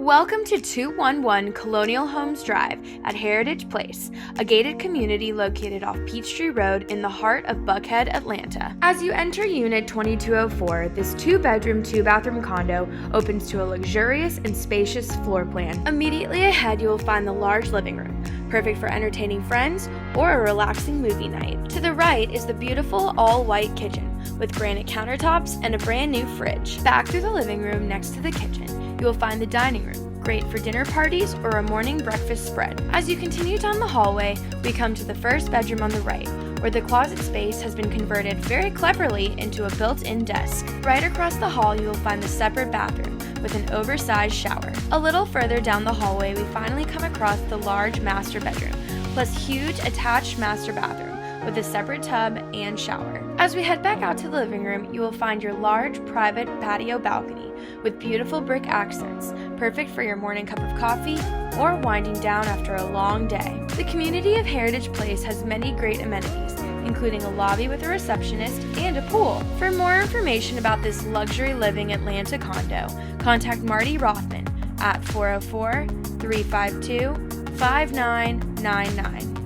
Welcome to 211 Colonial Homes Drive at Heritage Place, a gated community located off Peachtree Road in the heart of Buckhead, Atlanta. As you enter Unit 2204, this 2-bedroom, 2-bathroom condo opens to a luxurious and spacious floor plan. Immediately ahead, you will find the large living room, perfect for entertaining friends or a relaxing movie night. To the right is the beautiful all-white kitchen with granite countertops and a brand new fridge. Back through the living room next to the kitchen, you will find the dining room, great for dinner parties or a morning breakfast spread. As you continue down the hallway, we come to the first bedroom on the right, where the closet space has been converted very cleverly into a built-in desk. Right across the hall, you will find the separate bathroom with an oversized shower. A little further down the hallway, we finally come across the large master bedroom, plus huge attached master bathroom with a separate tub and shower. As we head back out to the living room, you will find your large private patio balcony with beautiful brick accents, perfect for your morning cup of coffee or winding down after a long day. The community of Heritage Place has many great amenities, including a lobby with a receptionist and a pool. For more information about this luxury living Atlanta condo, contact Marty Rothman at 404-352-5999.